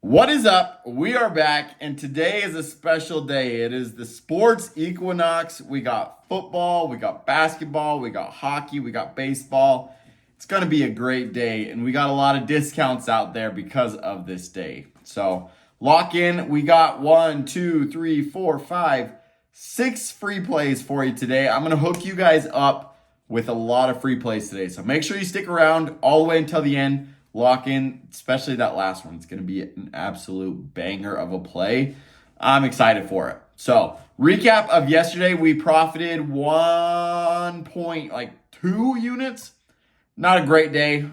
What is up? We are back, and today is a special day. It is the sports equinox. We got football, we got basketball, we got hockey, we got baseball. It's going to be a great day, and we got a lot of discounts out there because of this day. So lock in. We got 6 free plays for you today. I'm going to hook you guys up with a lot of free plays today. So make sure you stick around all the way until the end. Lock in, especially that last one. It's going to be an absolute banger of a play. I'm excited for it. So, recap of yesterday, we profited 1.2 units. Not a great day.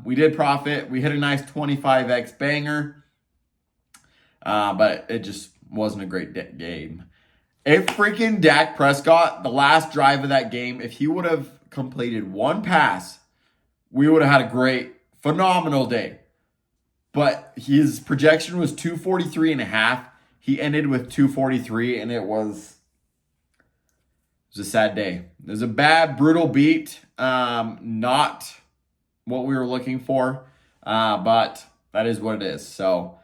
We did profit. We hit a nice 25x banger, but it just wasn't a great game. If freaking Dak Prescott, the last drive of that game, if he would have completed one pass, we would have had a phenomenal day. But his projection was 243.5. He ended with 243, and it was a sad day. It was a bad, brutal beat. Not what we were looking for, but that is what it is. So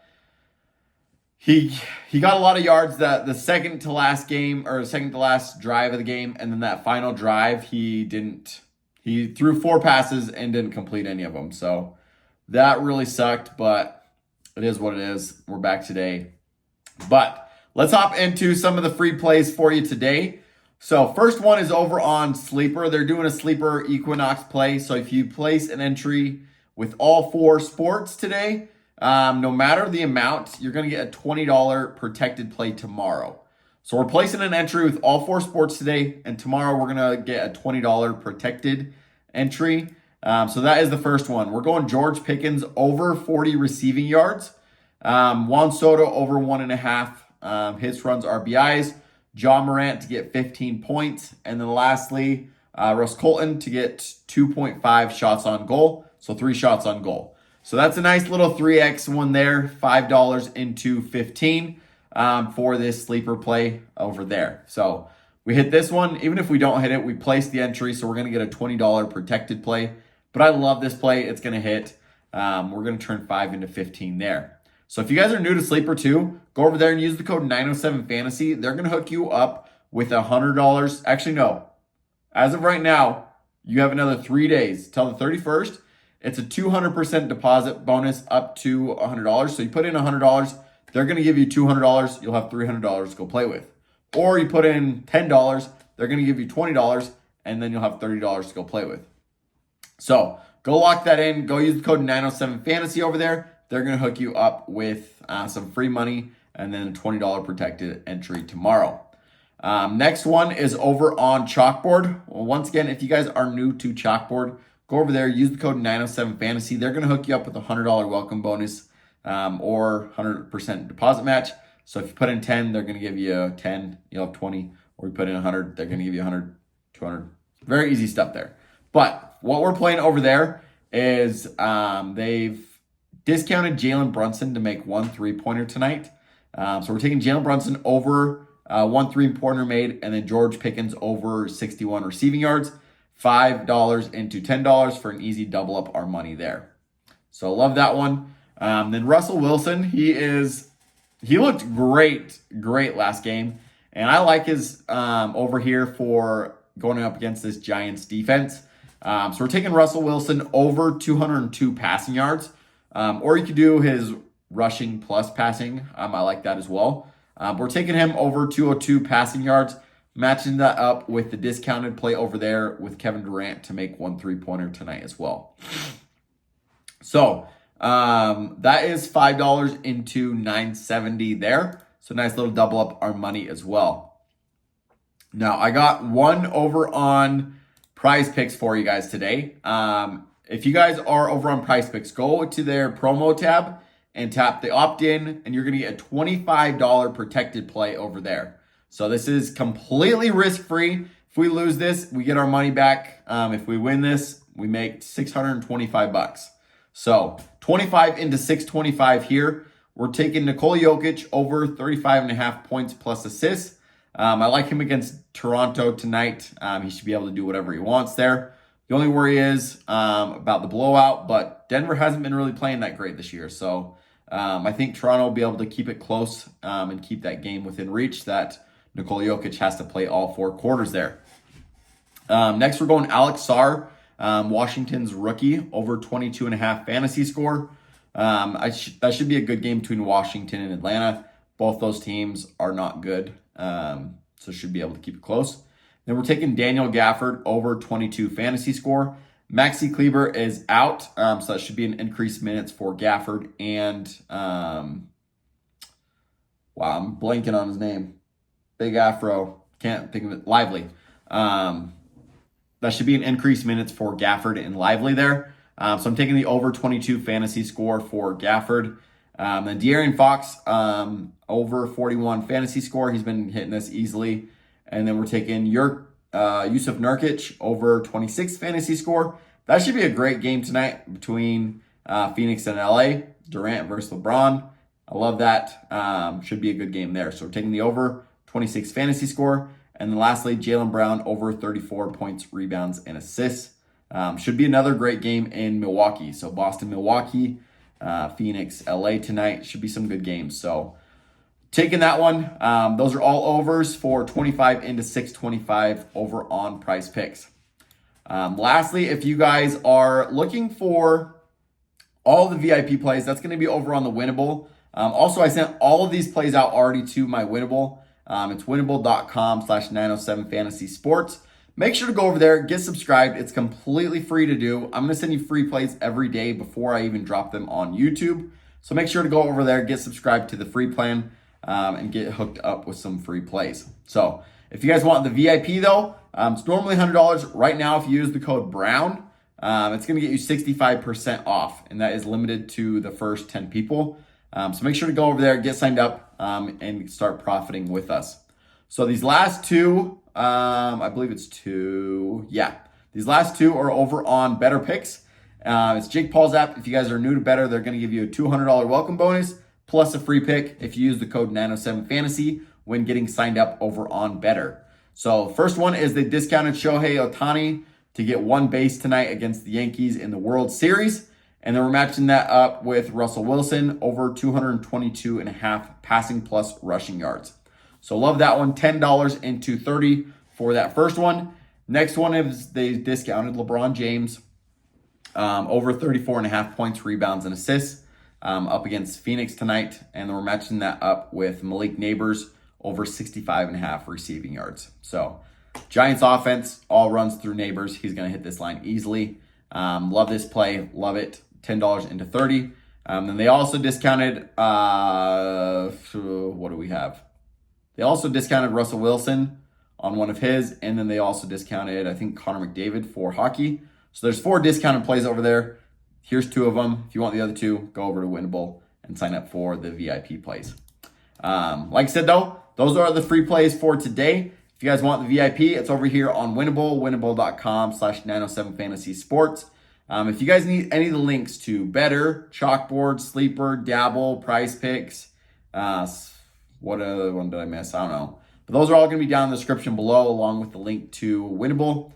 he got a lot of yards the second to last game, or second to last drive of the game, and then that final drive, he threw 4 passes and didn't complete any of them. So that really sucked, but it is what it is. We're back today. But let's hop into some of the free plays for you today. So first one is over on Sleeper. They're doing a Sleeper Equinox play. So if you place an entry with all 4 sports today, no matter the amount, you're going to get a $20 protected play tomorrow. So we're placing an entry with all 4 sports today, and tomorrow we're going to get a $20 protected entry. So that is the first one. We're going George Pickens over 40 receiving yards. Juan Soto over 1.5 hits, runs, RBIs. John Morant to get 15 points. And then lastly, Russ Colton to get 2.5 shots on goal. So 3 shots on goal. So that's a nice little 3x one there. $5 into 15 for this sleeper play over there. So we hit this one. Even if we don't hit it, we place the entry. So we're going to get a $20 protected play. But I love this play. It's going to hit. We're going to turn 5 into 15 there. So if you guys are new to Sleeper too, go over there and use the code 907fantasy. They're going to hook you up with $100. Actually, no. As of right now, you have another 3 days till the 31st. It's a 200% deposit bonus up to $100. So you put in $100, they're going to give you $200. You'll have $300 to go play with. Or you put in $10, they're going to give you $20, and then you'll have $30 to go play with. So go lock that in. Go use the code 907fantasy over there. They're going to hook you up with some free money and then a $20 protected entry tomorrow. Next one is over on Chalkboard. Well, once again, if you guys are new to Chalkboard, go over there, use the code 907fantasy. They're going to hook you up with a $100 welcome bonus or 100% deposit match. So if you put in 10, they're going to give you 10. You'll have 20. Or you put in 100, they're going to give you 100, 200. Very easy stuff there. But what we're playing over there is they've discounted Jalen Brunson to make 1 3-pointer tonight. So we're taking Jalen Brunson over 1 3-pointer made, and then George Pickens over 61 receiving yards. $5 into $10 for an easy double up our money there. So love that one. Then Russell Wilson, he looked great last game. And I like his over here for going up against this Giants defense. So we're taking Russell Wilson over 202 passing yards. Or you could do his rushing plus passing. I like that as well. We're taking him over 202 passing yards, matching that up with the discounted play over there with Kevin Durant to make 1 3-pointer tonight as well. So that is $5 into $970 there. So nice little double up our money as well. Now I got one over on Prizepicks for you guys today. If you guys are over on Prizepicks, go to their promo tab and tap the opt-in, and you're going to get a $25 protected play over there. So this is completely risk-free. If we lose this, we get our money back. If we win this, we make $625. So 25 into 625 here. We're taking Nikola Jokic over 35.5 points plus assists. I like him against Toronto tonight. He should be able to do whatever he wants there. The only worry is about the blowout, but Denver hasn't been really playing that great this year. So I think Toronto will be able to keep it close and keep that game within reach that Nikola Jokic has to play all 4 quarters there. Next, we're going Alex Sarr, Washington's rookie, over 22.5 fantasy score. That should be a good game between Washington and Atlanta. Both those teams are not good, so should be able to keep it close. Then we're taking Daniel Gafford, over 22 fantasy score. Maxi Kleber is out, so that should be an increased minutes for Gafford. And, wow, I'm blanking on his name. Big Afro, can't think of it. Lively. That should be an increased minutes for Gafford and Lively there. So I'm taking the over 22 fantasy score for Gafford. Then De'Aaron Fox, over 41 fantasy score. He's been hitting this easily. And then we're taking Yusuf Nurkic, over 26 fantasy score. That should be a great game tonight between Phoenix and LA. Durant versus LeBron. I love that. Should be a good game there. So we're taking the over 26 fantasy score. And then lastly, Jaylen Brown, over 34 points, rebounds, and assists. Should be another great game in Milwaukee. So Boston, Milwaukee, Phoenix, LA tonight. Should be some good games. So taking that one. Those are all overs for 25 into 625 over on Prizepicks. Lastly, if you guys are looking for all the VIP plays, that's going to be over on the Winible. Also, I sent all of these plays out already to my Winible. It's winnable.com/907fantasysports. Make sure to go over there, get subscribed. It's completely free to do. I'm going to send you free plays every day before I even drop them on YouTube. So make sure to go over there, get subscribed to the free plan, and get hooked up with some free plays. So if you guys want the VIP though, it's normally $100. Right now, if you use the code BROWN, it's going to get you 65% off, and that is limited to the first 10 people. So make sure to go over there, get signed up, and start profiting with us. So these last two, I believe it's two. Yeah, these last two are over on BetterPicks. It's Jake Paul's app. If you guys are new to Better, they're going to give you a $200 welcome bonus plus a free pick if you use the code 907fantasy when getting signed up over on Better. So first one is they discounted Shohei Ohtani to get 1 base tonight against the Yankees in the World Series. And then we're matching that up with Russell Wilson, over 222.5 passing plus rushing yards. So love that one. $10 into 30 for that first one. Next one is they discounted LeBron James, over 34.5 points, rebounds, and assists, up against Phoenix tonight. And then we're matching that up with Malik Neighbors, over 65.5 receiving yards. So Giants offense all runs through Neighbors. He's going to hit this line easily. Love this play. Love it. $10 into 30. Then they also discounted, what do we have? They also discounted Russell Wilson on one of his, and then they also discounted, I think, Connor McDavid for hockey. So there's 4 discounted plays over there. Here's 2 of them. If you want the other 2, go over to Winnable and sign up for the VIP plays. Like I said, though, those are the free plays for today. If you guys want the VIP, it's over here on Winnable, winnable.com/907fantasysports. If you guys need any of the links to Better, Chalkboard, Sleeper, Dabble, Prizepicks, what other one did I miss? I don't know. But those are all going to be down in the description below, along with the link to Winnable.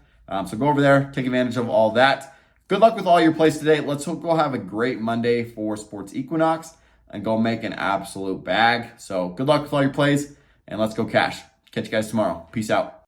So go over there, take advantage of all that. Good luck with all your plays today. Let's go have a great Monday for Sports Equinox and go make an absolute bag. So good luck with all your plays, and let's go cash. Catch you guys tomorrow. Peace out.